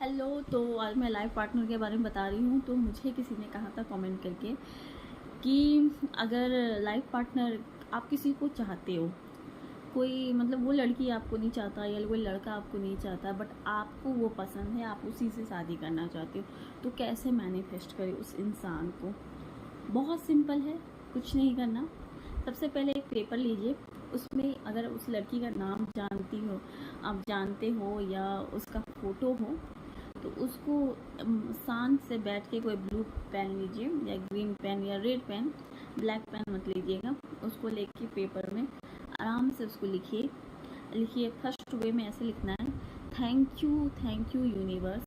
Hello. तो आज मैं लाइफ पार्टनर के बारे में बता रही हूँ। तो मुझे किसी ने कहा था कमेंट करके कि अगर लाइफ पार्टनर आप किसी को चाहते हो, कोई मतलब वो लड़की आपको नहीं चाहता या कोई लड़का आपको नहीं चाहता, बट आपको वो पसंद है, आप उसी से शादी करना चाहते हो, तो कैसे मैनिफेस्ट करें उस इंसान को। बहुत सिंपल है, कुछ नहीं करना। सबसे पहले एक पेपर लीजिए, उसमें अगर उस लड़की का नाम जानती हो, आप जानते हो या उसका फ़ोटो हो, तो उसको शांत से बैठ के कोई ब्लू पेन लीजिए या ग्रीन पेन या रेड पेन, ब्लैक पेन मत लीजिएगा। उसको लेके पेपर में आराम से उसको लिखिए। लिखिए फर्स्ट वे में ऐसे लिखना है, थैंक यू यूनिवर्स,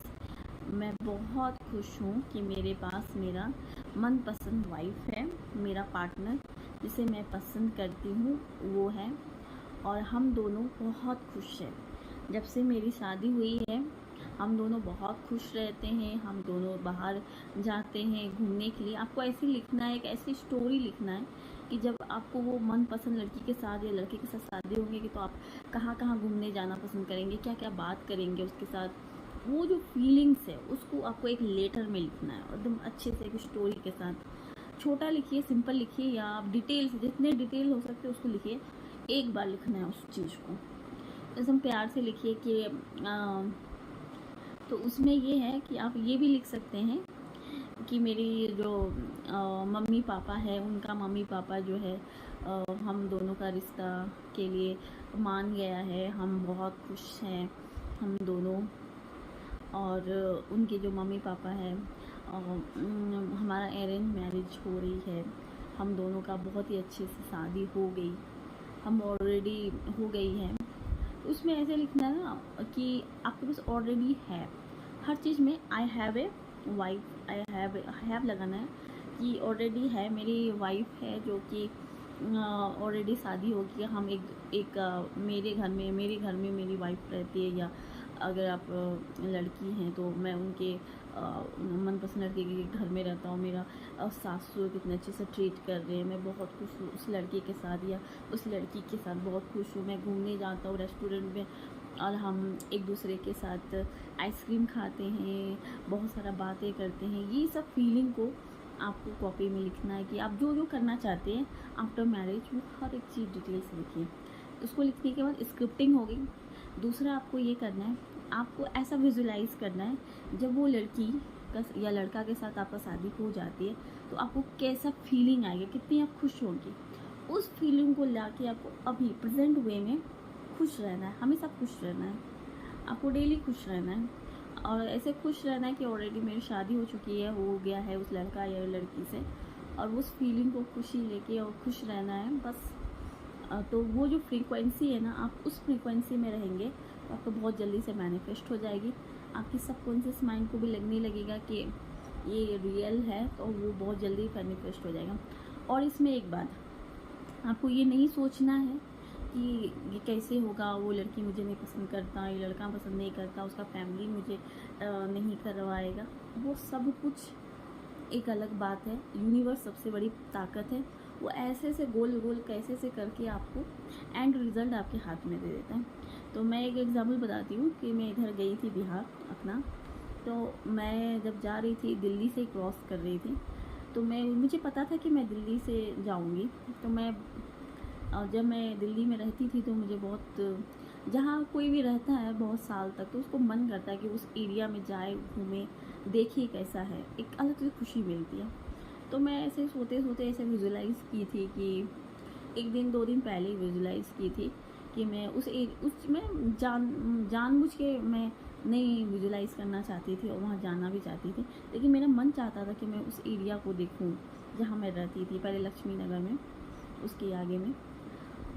मैं बहुत खुश हूँ कि मेरे पास मेरा मनपसंद वाइफ है, मेरा पार्टनर जिसे मैं पसंद करती हूँ वो है, और हम दोनों बहुत खुश हैं। जब से मेरी शादी हुई है हम दोनों बहुत खुश रहते हैं, हम दोनों बाहर जाते हैं घूमने के लिए। आपको ऐसे लिखना है, एक ऐसी स्टोरी लिखना है कि जब आपको वो मनपसंद लड़की के साथ या लड़के के साथ शादी होंगे कि तो आप कहाँ कहाँ घूमने जाना पसंद करेंगे, क्या क्या बात करेंगे उसके साथ। वो जो फीलिंग्स है उसको आपको एक लेटर में लिखना है, एकदम अच्छे से एक स्टोरी के साथ। छोटा लिखिए, सिंपल लिखिए, या आप डिटेल से जितने डिटेल हो सकते उसको लिखिए। एक बार लिखना है उस चीज़ को, एकदम प्यार से लिखिए कि तो उसमें ये है कि आप ये भी लिख सकते हैं कि मेरी जो मम्मी पापा है, उनका मम्मी पापा जो है हम दोनों का रिश्ता के लिए मान गया है, हम बहुत खुश हैं हम दोनों। और उनके जो मम्मी पापा हैं, हमारा अरेंज मैरिज हो रही है, हम दोनों का बहुत ही अच्छे से शादी हो गई, हम ऑलरेडी हो गई है। उसमें ऐसे लिखना है ना कि आपके पास ऑलरेडी है हर चीज़ में। I have a wife, I have लगाना है कि ऑलरेडी है, मेरी वाइफ है जो कि ऑलरेडी शादी हो गई। हम एक मेरे घर में मेरी वाइफ रहती है, या अगर आप लड़की हैं तो मैं उनके मनपसंद लड़के के घर में रहता हूँ। मेरा सासू कितने अच्छे से ट्रीट कर रहे हैं, मैं बहुत खुश हूँ उस लड़के के साथ या उस लड़की के साथ बहुत खुश हूँ। मैं घूमने जाता हूँ रेस्टोरेंट में और हम एक दूसरे के साथ आइसक्रीम खाते हैं, बहुत सारा बातें करते हैं। ये सब फीलिंग को आपको कॉपी में लिखना है कि आप जो जो करना चाहते हैं आफ्टर मैरिज, वो हर एक चीज़ डिटेल से लिखिए। उसको लिखने के बाद स्क्रिप्टिंग हो गई। दूसरा आपको ये करना है, आपको ऐसा विजुलाइज करना है जब वो लड़की का या लड़का के साथ आपका शादी हो जाती है तो आपको कैसा फीलिंग आएगा, कितनी आप खुश होंगी। उस फीलिंग को ला के आपको अभी प्रेजेंट वे में खुश रहना है, हमेशा खुश रहना है, आपको डेली खुश रहना है। और ऐसे खुश रहना है कि ऑलरेडी मेरी शादी हो चुकी है, हो गया है उस लड़का या लड़की से, और उस फीलिंग को खुशी लेके और खुश रहना है बस। तो वो जो फ्रीक्वेंसी है ना, आप उस फ्रीक्वेंसी में रहेंगे तो आपको बहुत जल्दी से मैनिफेस्ट हो जाएगी। आपकी सबकॉन्शियस माइंड को भी लगने लगेगा कि ये रियल है, तो वो बहुत जल्दी मैनिफेस्ट हो जाएगा। और इसमें एक बात, आपको ये नहीं सोचना है कि ये कैसे होगा, वो लड़की मुझे नहीं पसंद करता, ये लड़का पसंद नहीं करता, उसका फैमिली मुझे नहीं करवाएगा। वो सब कुछ एक अलग बात है। यूनिवर्स सबसे बड़ी ताकत है, वो ऐसे से गोल गोल कैसे से करके आपको एंड रिज़ल्ट आपके हाथ में दे देता है। तो मैं एक एग्जांपल बताती हूँ कि मैं इधर गई थी बिहार अपना। तो मैं जब जा रही थी, दिल्ली से क्रॉस कर रही थी, तो मुझे पता था कि मैं दिल्ली से जाऊँगी। तो मैं जब मैं दिल्ली में रहती थी तो मुझे बहुत, जहाँ कोई भी रहता है बहुत साल तक तो उसको मन करता है कि उस एरिया में जाए, घूमे, देखिए कैसा है, एक अलग से खुशी मिलती है। तो मैं ऐसे सोते सोते ऐसे विजुलाइज़ की थी कि एक दिन 2 दिन पहले ही विजुलाइज़ की थी कि मैं उसमें जानबूझ के मैं नहीं विजुलाइज़ करना चाहती थी और वहाँ जाना भी चाहती थी, लेकिन मेरा मन चाहता था कि मैं उस एरिया को देखूँ जहाँ मैं रहती थी पहले, लक्ष्मी नगर में, उसके आगे में।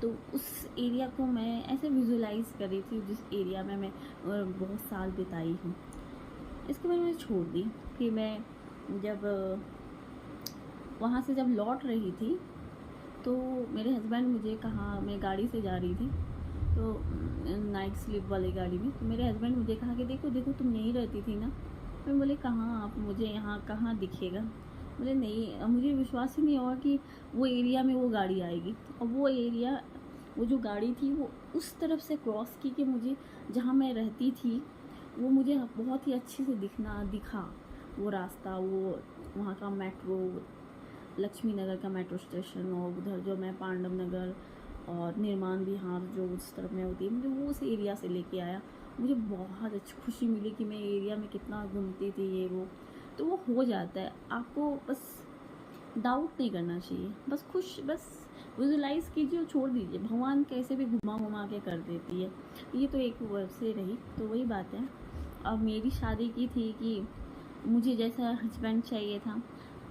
तो उस एरिया को मैं ऐसे विजुलाइज़ कर रही थी जिस एरिया में मैं बहुत साल बिताई हूँ। इसके बाद मैंने छोड़ दी। फिर मैं जब वहाँ से जब लौट रही थी तो मेरे हस्बैंड मुझे कहा, मैं गाड़ी से जा रही थी तो नाइट स्लीप वाली गाड़ी में, तो मेरे हस्बैंड मुझे कहा कि देखो देखो तुम यहीं रहती थी ना। मैं बोले कहाँ, आप मुझे यहाँ कहाँ दिखेगा। बोले नहीं, मुझे विश्वास ही नहीं हुआ कि वो एरिया में वो गाड़ी आएगी। और वो एरिया, वो जो गाड़ी थी वो उस तरफ से क्रॉस की कि मुझे जहाँ मैं रहती थी वो मुझे बहुत ही अच्छे से दिखा वो रास्ता, वो वहाँ का मेट्रो, लक्ष्मी नगर का मेट्रो स्टेशन, और उधर जो मैं पांडव नगर और निर्माण विहार जो उस तरफ में होती है, मुझे वो उस एरिया से लेके आया। मुझे बहुत अच्छी खुशी मिली कि मैं एरिया में कितना घूमती थी ये वो। तो वो हो जाता है, आपको बस डाउट नहीं करना चाहिए, बस विजुलाइज कीजिए और छोड़ दीजिए, भगवान कैसे भी घुमा घुमा के कर देती है। ये तो एक वैसे रही, तो वही बात है। अब मेरी शादी की थी कि मुझे जैसा हस्बैंड चाहिए था,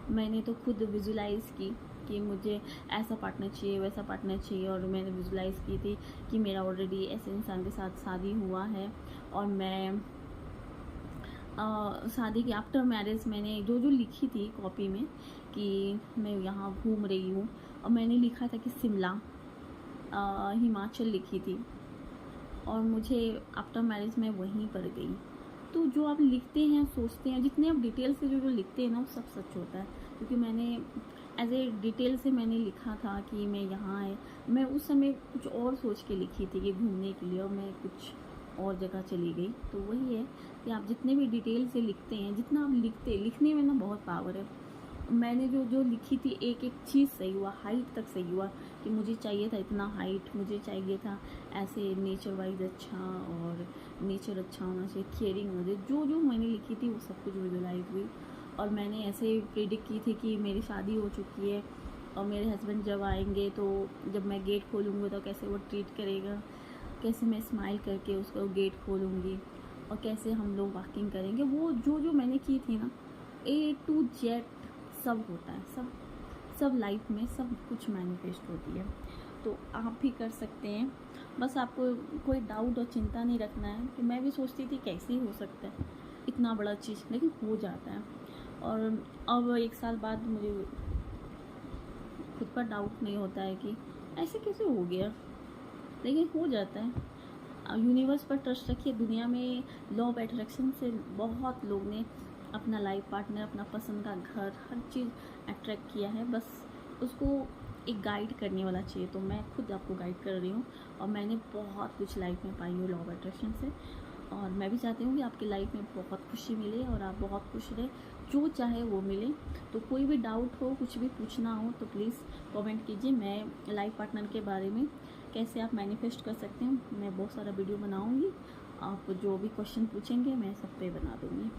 मैंने तो खुद विजुलाइज़ की कि मुझे ऐसा पार्टनर चाहिए, वैसा पार्टनर चाहिए, और मैंने विजुलाइज़ की थी कि मेरा ऑलरेडी ऐसे इंसान के साथ शादी हुआ है, और मैं शादी के आफ्टर मैरिज मैंने जो जो लिखी थी कॉपी में कि मैं यहाँ घूम रही हूँ, और मैंने लिखा था कि शिमला, हिमाचल लिखी थी, और मुझे आफ्टर मैरिज मैं वहीं पर गई। तो जो आप लिखते हैं, सोचते हैं, जितने आप डिटेल से जो जो लिखते हैं ना, वो सब सच होता है। क्योंकि मैंने एज ए डिटेल से मैंने लिखा था कि मैं यहाँ है, मैं उस समय कुछ और सोच के लिखी थी कि घूमने के लिए, और मैं कुछ और जगह चली गई। तो वही है कि आप जितने भी डिटेल से लिखते हैं, जितना आप लिखने में ना बहुत पावर है। मैंने जो जो लिखी थी, एक एक चीज़ सही हुआ, हाइट तक सही हुआ कि मुझे चाहिए था इतना हाइट, मुझे चाहिए था ऐसे नेचर वाइज अच्छा, और नेचर अच्छा होना चाहिए, केयरिंग होना चाहिए। जो जो मैंने लिखी थी वो सब कुछ विजुलाइज हुई। और मैंने ऐसे प्रेडिक्ट की थी कि मेरी शादी हो चुकी है, और मेरे हस्बैंड जब आएंगे तो जब मैं गेट खोलूँगी तो कैसे वो ट्रीट करेगा, कैसे मैं स्माइल करके उसको गेट खोलूँगी, और कैसे हम लोग वॉकिंग करेंगे। वो जो जो मैंने की थी ना, A to Z सब होता है, सब लाइफ में सब कुछ मैनिफेस्ट होती है। तो आप भी कर सकते हैं, बस आपको कोई डाउट और चिंता नहीं रखना है। कि मैं भी सोचती थी कैसे ही हो सकता है इतना बड़ा चीज़, लेकिन हो जाता है। और अब 1 साल बाद मुझे खुद पर डाउट नहीं होता है कि ऐसे कैसे हो गया, लेकिन हो जाता है। यूनिवर्स पर ट्रस्ट रखिए। दुनिया में लॉ ऑफ अट्रैक्शन से बहुत लोग ने अपना लाइफ पार्टनर, अपना पसंद का घर, हर चीज़ अट्रैक्ट किया है। बस उसको एक गाइड करने वाला चाहिए। तो मैं खुद आपको गाइड कर रही हूँ, और मैंने बहुत कुछ लाइफ में पाई हूँ लॉ ऑफ अट्रैक्शन से। और मैं भी चाहती हूँ कि आपकी लाइफ में बहुत खुशी मिले और आप बहुत खुश रहे, जो चाहे वो मिले। तो कोई भी डाउट हो, कुछ भी पूछना हो तो प्लीज़ कमेंट कीजिए। मैं लाइफ पार्टनर के बारे में कैसे आप मैनिफेस्ट कर सकते हैं, मैं बहुत सारा वीडियो बनाऊंगी। आप जो भी क्वेश्चन पूछेंगे मैं सब पे बना दूंगी।